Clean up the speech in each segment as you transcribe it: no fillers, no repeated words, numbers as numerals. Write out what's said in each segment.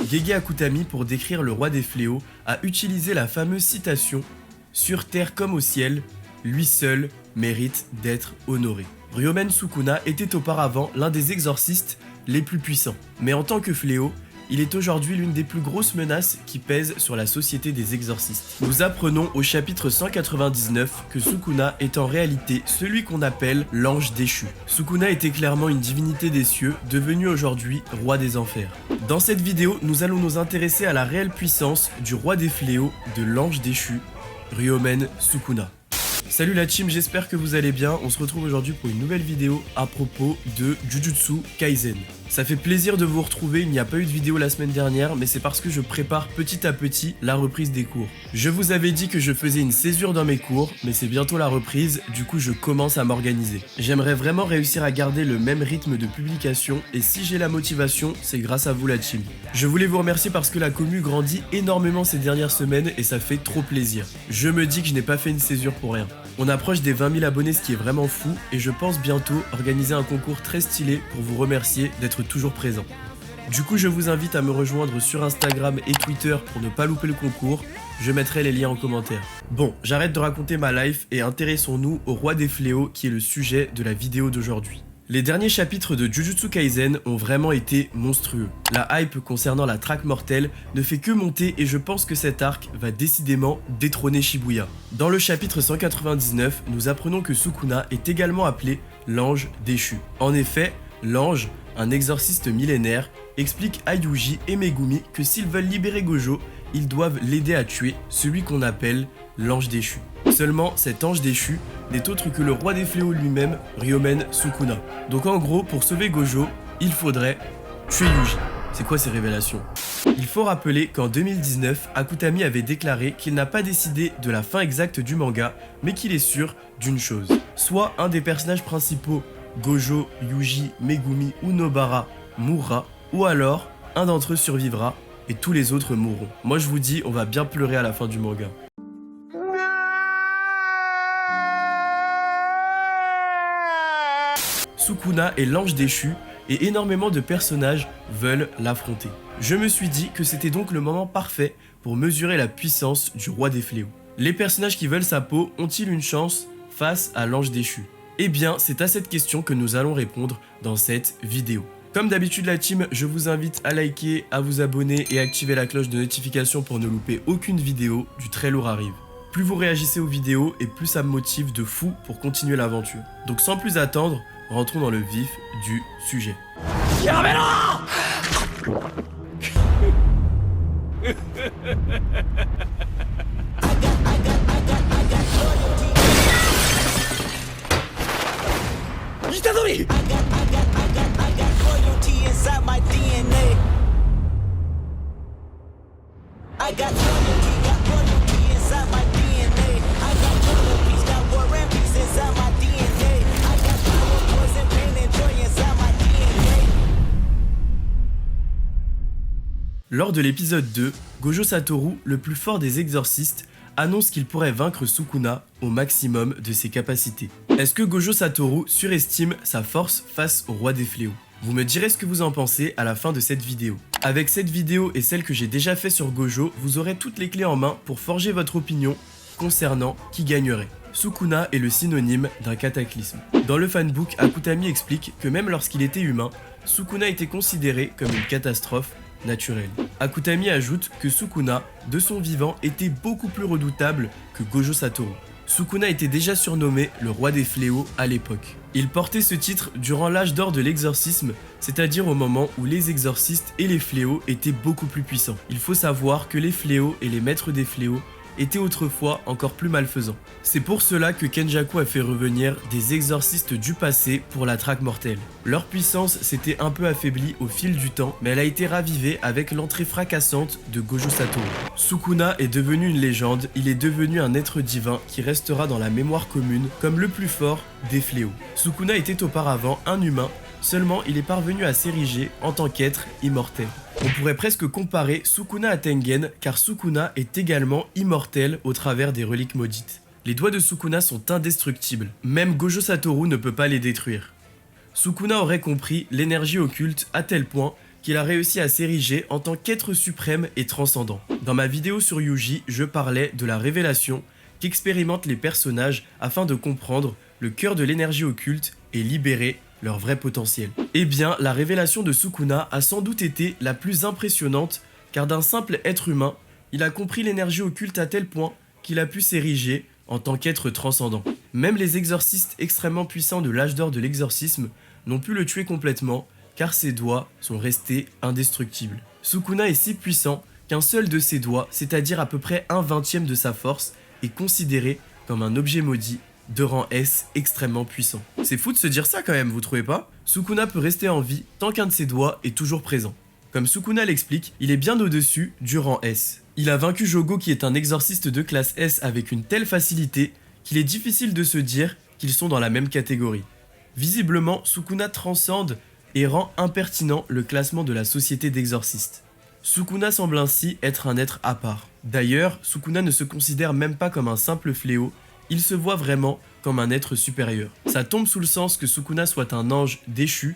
Gege Akutami, pour décrire le roi des fléaux, a utilisé la fameuse citation « Sur terre comme au ciel, lui seul mérite d'être honoré ». Ryomen Sukuna était auparavant l'un des exorcistes les plus puissants, mais en tant que fléau, il est aujourd'hui l'une des plus grosses menaces qui pèsent sur la société des exorcistes. Nous apprenons au chapitre 199 que Sukuna est en réalité celui qu'on appelle l'ange déchu. Sukuna était clairement une divinité des cieux, devenue aujourd'hui roi des enfers. Dans cette vidéo, nous allons nous intéresser à la réelle puissance du roi des fléaux, de l'ange déchu, Ryomen Sukuna. Salut la team, j'espère que vous allez bien. On se retrouve aujourd'hui pour une nouvelle vidéo à propos de Jujutsu Kaisen. Ça fait plaisir de vous retrouver, il n'y a pas eu de vidéo la semaine dernière, mais c'est parce que je prépare petit à petit la reprise des cours. Je vous avais dit que je faisais une césure dans mes cours, mais c'est bientôt la reprise, du coup je commence à m'organiser. J'aimerais vraiment réussir à garder le même rythme de publication, et si j'ai la motivation, c'est grâce à vous la team. Je voulais vous remercier parce que la commu grandit énormément ces dernières semaines, et ça fait trop plaisir. Je me dis que je n'ai pas fait une césure pour rien. On approche des 20 000 abonnés, ce qui est vraiment fou, et je pense bientôt organiser un concours très stylé pour vous remercier d'être toujours présent. Du coup, je vous invite à me rejoindre sur Instagram et Twitter pour ne pas louper le concours, je mettrai les liens en commentaire. Bon, j'arrête de raconter ma life et intéressons-nous au roi des fléaux qui est le sujet de la vidéo d'aujourd'hui. Les derniers chapitres de Jujutsu Kaisen ont vraiment été monstrueux. La hype concernant la traque mortelle ne fait que monter et je pense que cet arc va décidément détrôner Shibuya. Dans le chapitre 199, nous apprenons que Sukuna est également appelé l'ange déchu. En effet, l'ange, un exorciste millénaire, explique à Yuji et Megumi que s'ils veulent libérer Gojo, ils doivent l'aider à tuer celui qu'on appelle l'ange déchu. Seulement, cet ange déchu n'est autre que le roi des fléaux lui-même, Ryomen Sukuna. Donc en gros, pour sauver Gojo, il faudrait tuer Yuji. C'est quoi ces révélations? Il faut rappeler qu'en 2019, Akutami avait déclaré qu'il n'a pas décidé de la fin exacte du manga, mais qu'il est sûr d'une chose. Soit un des personnages principaux, Gojo, Yuji, Megumi ou Nobara, mourra, ou alors un d'entre eux survivra et tous les autres mourront. Moi je vous dis, on va bien pleurer à la fin du manga. Sukuna est l'ange déchu et énormément de personnages veulent l'affronter. Je me suis dit que c'était donc le moment parfait pour mesurer la puissance du roi des fléaux. Les personnages qui veulent sa peau ont-ils une chance face à l'ange déchu? Eh bien, c'est à cette question que nous allons répondre dans cette vidéo. Comme d'habitude la team, je vous invite à liker, à vous abonner et activer la cloche de notification pour ne louper aucune vidéo, du très lourd arrive. Plus vous réagissez aux vidéos et plus ça me motive de fou pour continuer l'aventure. Donc sans plus attendre, rentrons dans le vif du sujet. Lors de l'épisode 2, Gojo Satoru, le plus fort des exorcistes, annonce qu'il pourrait vaincre Sukuna au maximum de ses capacités. Est-ce que Gojo Satoru surestime sa force face au roi des fléaux? Vous me direz ce que vous en pensez à la fin de cette vidéo. Avec cette vidéo et celle que j'ai déjà fait sur Gojo, vous aurez toutes les clés en main pour forger votre opinion concernant qui gagnerait. Sukuna est le synonyme d'un cataclysme. Dans le fanbook, Akutami explique que même lorsqu'il était humain, Sukuna était considéré comme une catastrophe naturelle. Akutami ajoute que Sukuna, de son vivant, était beaucoup plus redoutable que Gojo Satoru. Sukuna était déjà surnommé le roi des fléaux à l'époque. Il portait ce titre durant l'âge d'or de l'exorcisme, c'est-à-dire au moment où les exorcistes et les fléaux étaient beaucoup plus puissants. Il faut savoir que les fléaux et les maîtres des fléaux étaient autrefois encore plus malfaisants. C'est pour cela que Kenjaku a fait revenir des exorcistes du passé pour la traque mortelle. Leur puissance s'était un peu affaiblie au fil du temps, mais elle a été ravivée avec l'entrée fracassante de Gojo Satoru. Sukuna est devenu une légende, il est devenu un être divin qui restera dans la mémoire commune comme le plus fort des fléaux. Sukuna était auparavant un humain, seulement il est parvenu à s'ériger en tant qu'être immortel. On pourrait presque comparer Sukuna à Tengen car Sukuna est également immortel au travers des reliques maudites. Les doigts de Sukuna sont indestructibles, même Gojo Satoru ne peut pas les détruire. Sukuna aurait compris l'énergie occulte à tel point qu'il a réussi à s'ériger en tant qu'être suprême et transcendant. Dans ma vidéo sur Yuji, je parlais de la révélation qu'expérimentent les personnages afin de comprendre le cœur de l'énergie occulte et libérer leur vrai potentiel. Eh bien, la révélation de Sukuna a sans doute été la plus impressionnante, car d'un simple être humain, il a compris l'énergie occulte à tel point qu'il a pu s'ériger en tant qu'être transcendant. Même les exorcistes extrêmement puissants de l'âge d'or de l'exorcisme n'ont pu le tuer complètement, car ses doigts sont restés indestructibles. Sukuna est si puissant qu'un seul de ses doigts, c'est-à-dire à peu près 1/20 de sa force, est considéré comme un objet maudit de rang S extrêmement puissant. C'est fou de se dire ça quand même, vous trouvez pas? Sukuna peut rester en vie tant qu'un de ses doigts est toujours présent. Comme Sukuna l'explique, il est bien au-dessus du rang S. Il a vaincu Jogo qui est un exorciste de classe S avec une telle facilité qu'il est difficile de se dire qu'ils sont dans la même catégorie. Visiblement, Sukuna transcende et rend impertinent le classement de la société d'exorcistes. Sukuna semble ainsi être un être à part. D'ailleurs, Sukuna ne se considère même pas comme un simple fléau, il se voit vraiment comme un être supérieur. Ça tombe sous le sens que Sukuna soit un ange déchu,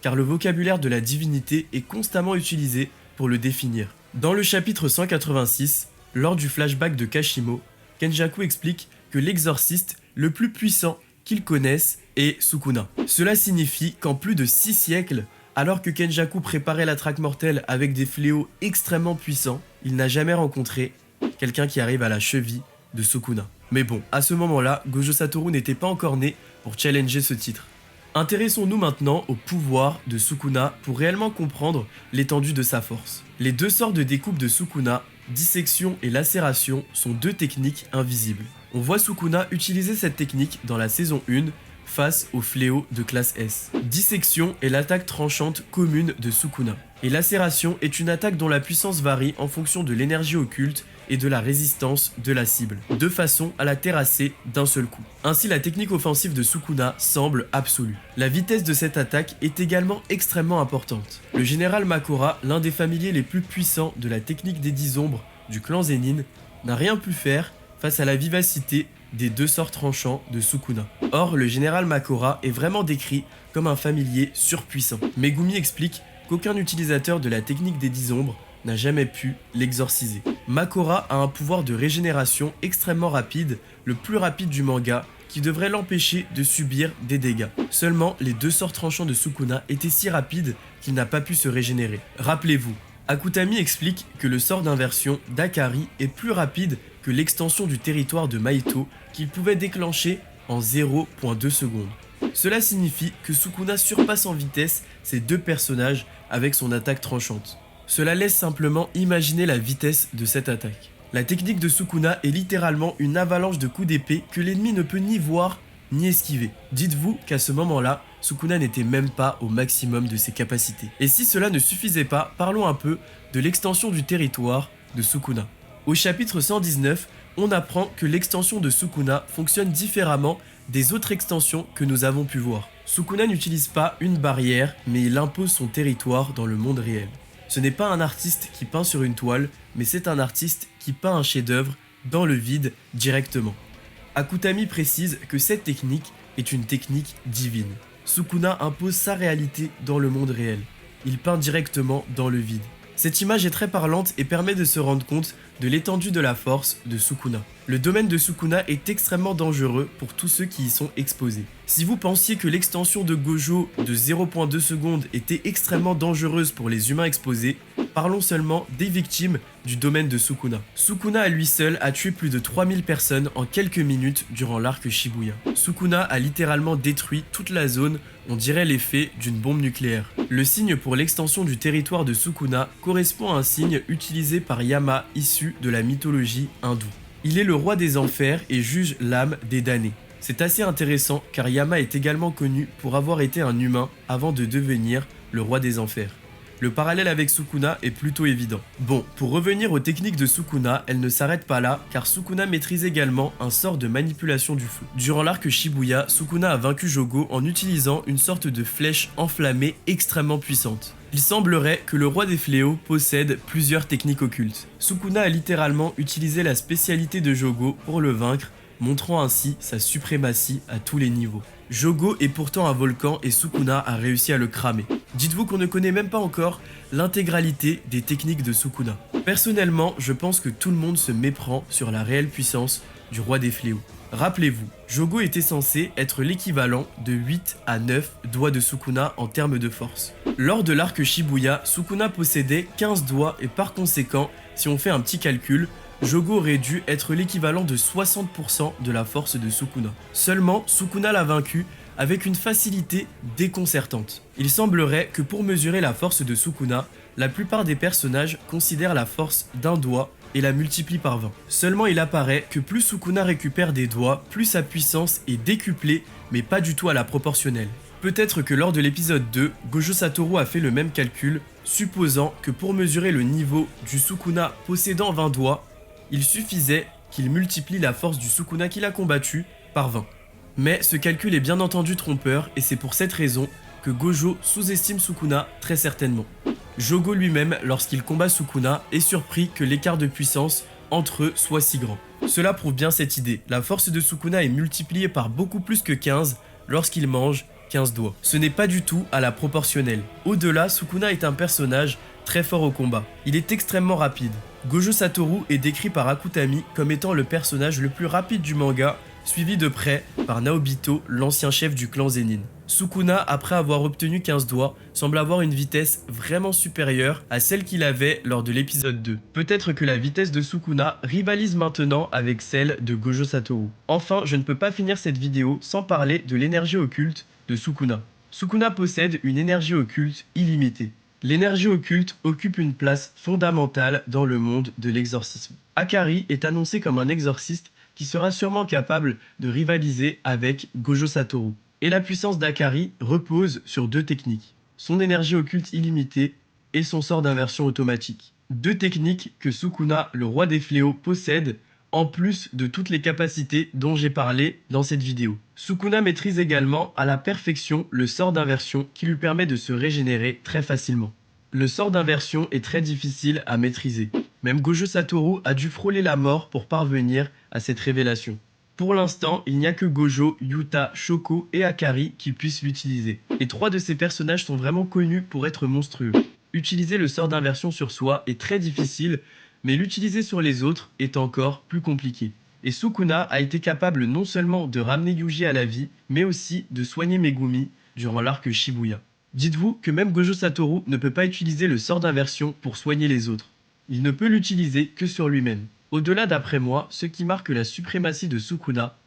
car le vocabulaire de la divinité est constamment utilisé pour le définir. Dans le chapitre 186, lors du flashback de Kashimo, Kenjaku explique que l'exorciste le plus puissant qu'il connaisse est Sukuna. Cela signifie qu'en plus de 6 siècles, alors que Kenjaku préparait la traque mortelle avec des fléaux extrêmement puissants, il n'a jamais rencontré quelqu'un qui arrive à la cheville de Sukuna. Mais bon, à ce moment-là, Gojo Satoru n'était pas encore né pour challenger ce titre. Intéressons-nous maintenant au pouvoir de Sukuna pour réellement comprendre l'étendue de sa force. Les deux sortes de découpe de Sukuna, dissection et lacération, sont deux techniques invisibles. On voit Sukuna utiliser cette technique dans la saison 1 face au fléau de classe S. Dissection est l'attaque tranchante commune de Sukuna. Et lacération est une attaque dont la puissance varie en fonction de l'énergie occulte et de la résistance de la cible, de façon à la terrasser d'un seul coup. Ainsi, la technique offensive de Sukuna semble absolue. La vitesse de cette attaque est également extrêmement importante. Le général Makora, l'un des familiers les plus puissants de la technique des 10 ombres du clan Zenin, n'a rien pu faire face à la vivacité des deux sorts tranchants de Sukuna. Or, le général Makora est vraiment décrit comme un familier surpuissant. Megumi explique qu'aucun utilisateur de la technique des 10 ombres n'a jamais pu l'exorciser. Makora a un pouvoir de régénération extrêmement rapide, le plus rapide du manga, qui devrait l'empêcher de subir des dégâts. Seulement, les deux sorts tranchants de Sukuna étaient si rapides qu'il n'a pas pu se régénérer. Rappelez-vous, Akutami explique que le sort d'inversion d'Akari est plus rapide que l'extension du territoire de Maito qu'il pouvait déclencher en 0,2 secondes. Cela signifie que Sukuna surpasse en vitesse ces deux personnages avec son attaque tranchante. Cela laisse simplement imaginer la vitesse de cette attaque. La technique de Sukuna est littéralement une avalanche de coups d'épée que l'ennemi ne peut ni voir ni esquiver. Dites-vous qu'à ce moment-là, Sukuna n'était même pas au maximum de ses capacités. Et si cela ne suffisait pas, parlons un peu de l'extension du territoire de Sukuna. Au chapitre 119, on apprend que l'extension de Sukuna fonctionne différemment des autres extensions que nous avons pu voir. Sukuna n'utilise pas une barrière, mais il impose son territoire dans le monde réel. Ce n'est pas un artiste qui peint sur une toile, mais c'est un artiste qui peint un chef-d'œuvre dans le vide directement. Akutami précise que cette technique est une technique divine. Sukuna impose sa réalité dans le monde réel. Il peint directement dans le vide. Cette image est très parlante et permet de se rendre compte de l'étendue de la force de Sukuna. Le domaine de Sukuna est extrêmement dangereux pour tous ceux qui y sont exposés. Si vous pensiez que l'extension de Gojo de 0,2 secondes était extrêmement dangereuse pour les humains exposés, parlons seulement des victimes du domaine de Sukuna. Sukuna à lui seul a tué plus de 3000 personnes en quelques minutes durant l'arc Shibuya. Sukuna a littéralement détruit toute la zone, on dirait l'effet d'une bombe nucléaire. Le signe pour l'extension du territoire de Sukuna correspond à un signe utilisé par Yama issu de la mythologie hindoue. Il est le roi des enfers et juge l'âme des damnés. C'est assez intéressant car Yama est également connu pour avoir été un humain avant de devenir le roi des enfers. Le parallèle avec Sukuna est plutôt évident. Bon, pour revenir aux techniques de Sukuna, elle ne s'arrête pas là car Sukuna maîtrise également un sort de manipulation du feu. Durant l'arc Shibuya, Sukuna a vaincu Jogo en utilisant une sorte de flèche enflammée extrêmement puissante. Il semblerait que le roi des fléaux possède plusieurs techniques occultes. Sukuna a littéralement utilisé la spécialité de Jogo pour le vaincre, montrant ainsi sa suprématie à tous les niveaux. Jogo est pourtant un volcan et Sukuna a réussi à le cramer. Dites-vous qu'on ne connaît même pas encore l'intégralité des techniques de Sukuna. Personnellement, je pense que tout le monde se méprend sur la réelle puissance du roi des fléaux. Rappelez-vous, Jogo était censé être l'équivalent de 8 à 9 doigts de Sukuna en termes de force. Lors de l'arc Shibuya, Sukuna possédait 15 doigts et par conséquent, si on fait un petit calcul, Jogo aurait dû être l'équivalent de 60% de la force de Sukuna. Seulement, Sukuna l'a vaincu avec une facilité déconcertante. Il semblerait que pour mesurer la force de Sukuna, la plupart des personnages considèrent la force d'un doigt et la multiplient par 20. Seulement il apparaît que plus Sukuna récupère des doigts, plus sa puissance est décuplée, mais pas du tout à la proportionnelle. Peut-être que lors de l'épisode 2, Gojo Satoru a fait le même calcul, supposant que pour mesurer le niveau du Sukuna possédant 20 doigts, il suffisait qu'il multiplie la force du Sukuna qu'il a combattu par 20. Mais ce calcul est bien entendu trompeur et c'est pour cette raison que Gojo sous-estime Sukuna très certainement. Jogo lui-même, lorsqu'il combat Sukuna, est surpris que l'écart de puissance entre eux soit si grand. Cela prouve bien cette idée, la force de Sukuna est multipliée par beaucoup plus que 15 lorsqu'il mange 15 doigts. Ce n'est pas du tout à la proportionnelle. Au-delà, Sukuna est un personnage très fort au combat. Il est extrêmement rapide. Gojo Satoru est décrit par Akutami comme étant le personnage le plus rapide du manga, suivi de près par Naobito, l'ancien chef du clan Zenin. Sukuna, après avoir obtenu 15 doigts, semble avoir une vitesse vraiment supérieure à celle qu'il avait lors de l'épisode 2. Peut-être que la vitesse de Sukuna rivalise maintenant avec celle de Gojo Satoru. Enfin, je ne peux pas finir cette vidéo sans parler de l'énergie occulte de Sukuna. Sukuna possède une énergie occulte illimitée. L'énergie occulte occupe une place fondamentale dans le monde de l'exorcisme. Akari est annoncé comme un exorciste qui sera sûrement capable de rivaliser avec Gojo Satoru. Et la puissance d'Akari repose sur deux techniques, son énergie occulte illimitée et son sort d'inversion automatique. Deux techniques que Sukuna, le roi des fléaux, possède en plus de toutes les capacités dont j'ai parlé dans cette vidéo. Sukuna maîtrise également à la perfection le sort d'inversion qui lui permet de se régénérer très facilement. Le sort d'inversion est très difficile à maîtriser. Même Gojo Satoru a dû frôler la mort pour parvenir à cette révélation. Pour l'instant, il n'y a que Gojo, Yuta, Shoko et Akari qui puissent l'utiliser. Et trois de ces personnages sont vraiment connus pour être monstrueux. Utiliser le sort d'inversion sur soi est très difficile, mais l'utiliser sur les autres est encore plus compliqué. Et Sukuna a été capable non seulement de ramener Yuji à la vie, mais aussi de soigner Megumi durant l'arc Shibuya. Dites-vous que même Gojo Satoru ne peut pas utiliser le sort d'inversion pour soigner les autres. Il ne peut l'utiliser que sur lui-même. Au-delà, d'après moi, ce qui marque la suprématie de Sukuna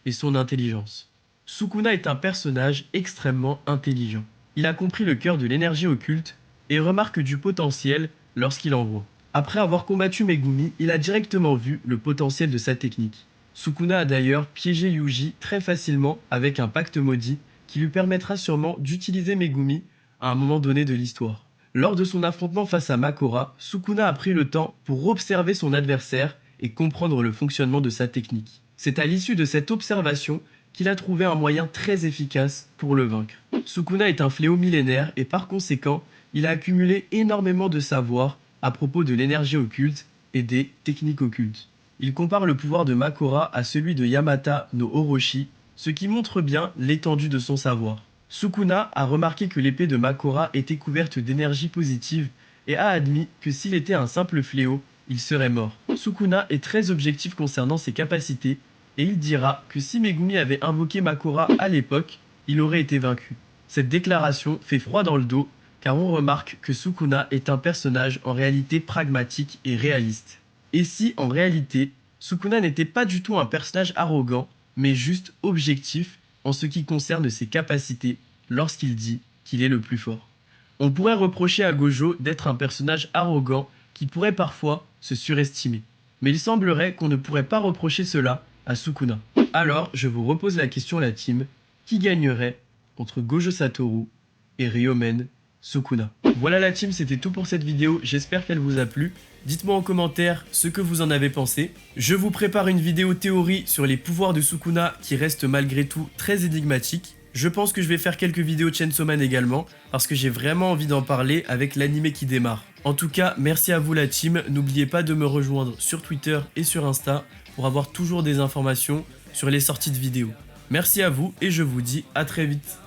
est son intelligence. Sukuna est un personnage extrêmement intelligent. Il a compris le cœur de l'énergie occulte et remarque du potentiel lorsqu'il en voit. Après avoir combattu Megumi, il a directement vu le potentiel de sa technique. Sukuna a d'ailleurs piégé Yuji très facilement avec un pacte maudit qui lui permettra sûrement d'utiliser Megumi à un moment donné de l'histoire. Lors de son affrontement face à Makora, Sukuna a pris le temps pour observer son adversaire et comprendre le fonctionnement de sa technique. C'est à l'issue de cette observation qu'il a trouvé un moyen très efficace pour le vaincre. Sukuna est un fléau millénaire et par conséquent, il a accumulé énormément de savoir à propos de l'énergie occulte et des techniques occultes. Il compare le pouvoir de Makora à celui de Yamata no Orochi, ce qui montre bien l'étendue de son savoir. Sukuna a remarqué que l'épée de Makora était couverte d'énergie positive et a admis que s'il était un simple fléau, il serait mort. Sukuna est très objectif concernant ses capacités et il dira que si Megumi avait invoqué Makora à l'époque, il aurait été vaincu. Cette déclaration fait froid dans le dos car on remarque que Sukuna est un personnage en réalité pragmatique et réaliste. Et si en réalité, Sukuna n'était pas du tout un personnage arrogant, mais juste objectif en ce qui concerne ses capacités lorsqu'il dit qu'il est le plus fort. On pourrait reprocher à Gojo d'être un personnage arrogant qui pourrait parfois se surestimer. Mais il semblerait qu'on ne pourrait pas reprocher cela à Sukuna. Alors, je vous repose la question la team, qui gagnerait entre Gojo Satoru et Ryomen Sukuna? Voilà la team, c'était tout pour cette vidéo, j'espère qu'elle vous a plu. Dites-moi en commentaire ce que vous en avez pensé. Je vous prépare une vidéo théorie sur les pouvoirs de Sukuna qui reste malgré tout très énigmatique. Je pense que je vais faire quelques vidéos Chainsaw Man également parce que j'ai vraiment envie d'en parler avec l'anime qui démarre. En tout cas, merci à vous la team, n'oubliez pas de me rejoindre sur Twitter et sur Insta pour avoir toujours des informations sur les sorties de vidéos. Merci à vous et je vous dis à très vite.